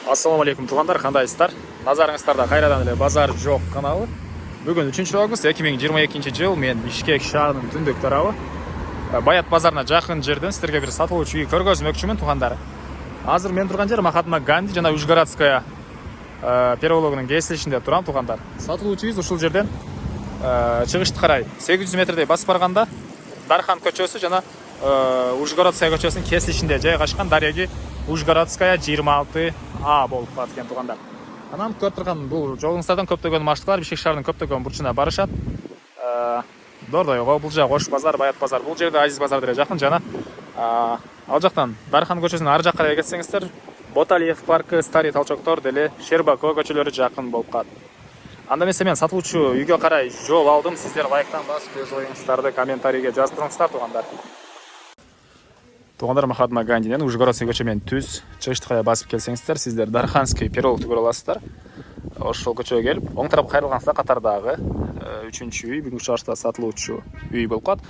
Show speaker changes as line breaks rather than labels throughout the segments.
Ассаламу алейкум туғандар, қандайсыздар? Назарыңыздарда қайрадан эле базар жоқ каналы. Бүгін 3 август 2022 жыл, мен Бишкек шаарынын түндүк тарабы Баят базарына жақын жерден сіздерге бір сатылуучу үй көргөзмөкчүмүн туғандар. Азыр мен турган жер Махатма Ганди жана Ужгородская переулогунун кесилишинде турам туғандар. Сатылуучу үй ушул жерден чыгышты карай 800 метрдей басып барганда Дархан көчөсү жана Ужгородская көчөсүнүн кесилишинде жайгашкан дареги Ужгородская 26А болуп калат экен тугандар. Анан көрүп турган бул жолуңуздардан көптөгөн машыктар Бишкек шаарынын көптөгөн бурчуна барышат. Дордойго, бул жак Ош базар, Баят базар, бул жерде Азиз базар деле жакын жана ал жактан Дархан көчөсүнүн ар жак карай кетсеңиздер, Боталиев паркы, Старый Толчоктор деле Щербакова көчөлөрү жакын болуп калат. Анда эмесе мен сатылуучу үйгө карай жол алдым. Сиздер лайктан басып, өз оюңуздарды комментарийге жаздырыңыздар тугандар. Тугандар, Махатма Гандинен Ужгородский көчө менен түз чыгышты кая басып келсеңиздер, сиздер Дарханский переулокты көрө аласыздар. Ошол көчөгө келип, оң тарапка кайрылгансыздар катардагы 3-чү үй, бүгүнкү чыгышта сатылуучу үй болуп калат.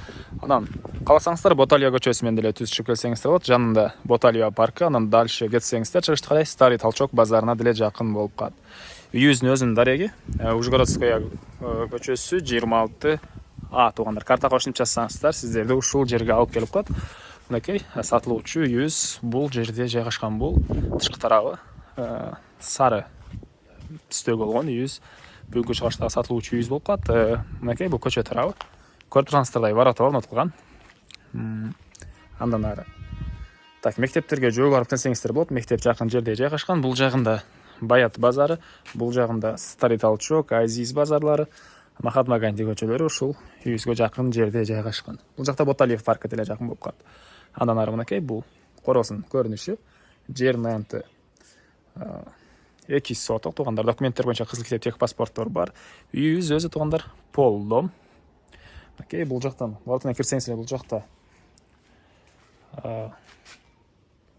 Анан кааласаңыздар Боталия көчөсү менен деле түз чыгып келсеңиздер болот. Жанында Боталия паркы, анан дальше кетсеңиздер чыгышты карай Старый Толчок базарына деле жакын болуп калат. Үйүбүздүн өзүнүн дареги Ужгородская көчөсү 26А тугандар. Карта кошуп жазсаңыздар, сиздерди ушул жерге алып келип калат. Мынакей сатылуучу үйүбүз бул жерде жайгашкан. Бул тышкы тарабы сары түстөгө болгон үйүбүз. Бүгүнкү чыгыштагы сатылуучу үйүбүз болуп калат. Мынакей бул көчө тарабы. Көрүп тургансыздардай ворота орнотулган. Андан ары так мектептерге жөө барып келсеңиздер болот. Мектеп жакын жерде жайгашкан. Бул жагында Баят базары, бул жагында Старый Толчок, Азиз базарлары, Махатма Ганди көчөлөрү ушул үйүбүзгө жакын жерде жайгашкан. Бул жакта Боталиев паркы деле жакын болуп калат. Андан ары мынакей бул коросунун көрүнүшү. Жердин аянты 2 соток тугандар. Документтер боюнча кызыл китеп, тех паспорттор бар. Үйүбүз өзү тугандар пол дом. Мынакей бул жактан воротуна кирсеңиздер, бул жакта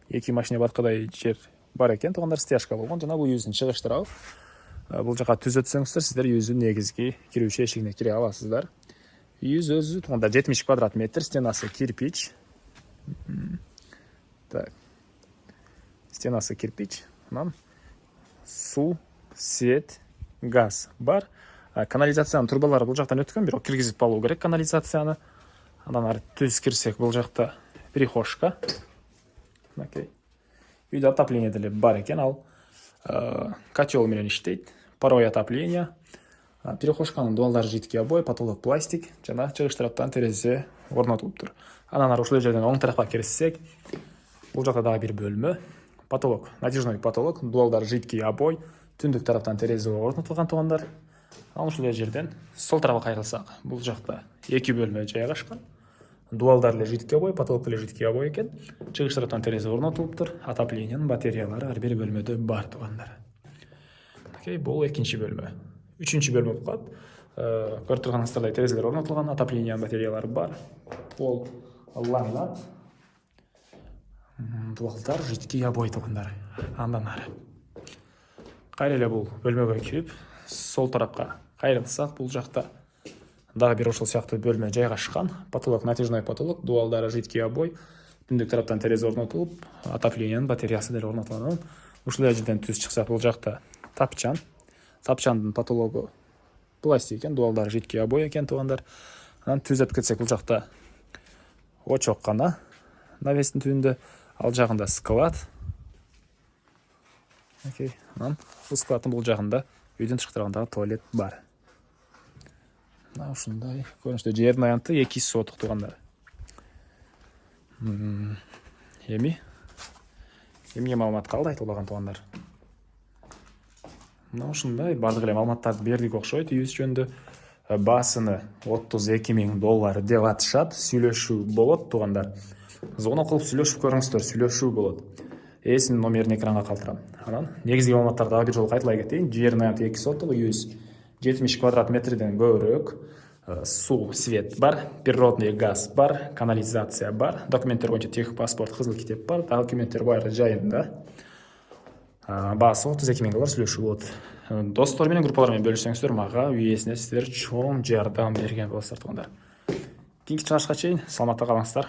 2 машина баркадай жер бар экен тугандар, стяжка болгон. Жана бул үйүбүздүн чыгыш тарабы. Бул жака түз өтсөңүздөр, сиздер үйүбүздүн негизги кирүүчү эшигине кире аласыздар. Үйүбүз өзү тугандар 70 квадрат метр, стенасы кирпич. Так. Стенасы кирпич. Анан суу, свет, газ бар. Канализациянын трубалары бул жактан өткөн, бирок киргизип алуу керек канализацияны. Андан ары түз кирсек, бул жакта прихожка. Мынакей. Үйдө отопление деле бар экен, ал котел менен иштейт. Паровое отопление. Перехожканын дуалдары жидкий обой, потолок пластик, жана чыгыш тараптан терезе орнотулуптур. Анан ары ушул жерден оң тарапка кирсек, бул жакта дагы бир бөлмө. Потолок, натяжной потолок, дуалдары жидкий обой, түндүк тараптан терезе орнотулган тугандар. Анан ушул жерден сол тарапка кайрылсак, бул жакта 2 бөлмө жайгашкан. Дуалдар эле жидкий обой, потолок деле жидкий обой экен. Чыгыш тараптан терезе орнотулуптур. Отоплениянын батареялары ар бир бөлмөдө бар тугандар. Окей, бул 2-чи бөлмө. 3-чү бөлмө болуп калат. Көрүп турганыңыздардай терезелер орнотулган, отоплениянын батареялары бар. Пол ламинат. Дуалдар жидкий обой тугандар. Андан ары кайра эле бул бөлмөгө кирип, сол тарапка кайрылсак, бул жакта дагы бир ошол сыяктуу бөлмө жайгашкан. Потолок натяжной потолок, дуалдары жидкий обой, түндүк тараптан терезе орнотулуп, отоплениянын батареясы деле орнотулган. Ушул жерден түз чыксак, бул жакта тапчан. Тапчандын потологу пластик экен, дуалдары жидкий обой экен тугандар. Анан түзөп кетсек, бул жакта очоккана навестин түбүндө, ал жагында склад. Окей, анан бул складдын бул жагында үйдүн тышкы тарабындагы туалет бар. Ушундай көрүнүштө жердин аянты 2 соток тугандар. Эмне маалымат калды айтылбаган тугандар? Ушундай бардык эле маалыматтарды бердик окшойт. Үйүбүз жөнүндө баасыны $32,000 деп атышат. Сүйлөшүү болот тугандар. Звонок кылып сүйлөшүп көрүңүздөр, сүйлөшүү болот. Эсинин номерин экранга калтырам. Анан негизги маалыматтарды дагы бир жолу кайталай кетейин. Жердин аянты 2 соток, үйүбүз 70 квадрат метрден көбүрөөк. Суу, свет бар, природный газ бар, канализация бар, документтер боюнча тех паспорт, кызыл китеп бар, документтер баары жайында. Баасы $32,000 сүйлөшүү болот. Достор менен, группалар менен бөлүшсөңүздөр, мага үй ээсине сиздер чоң жардам берген болосуздар тугандар. Кийинки чыгышка чейин саламатта калыңыздар.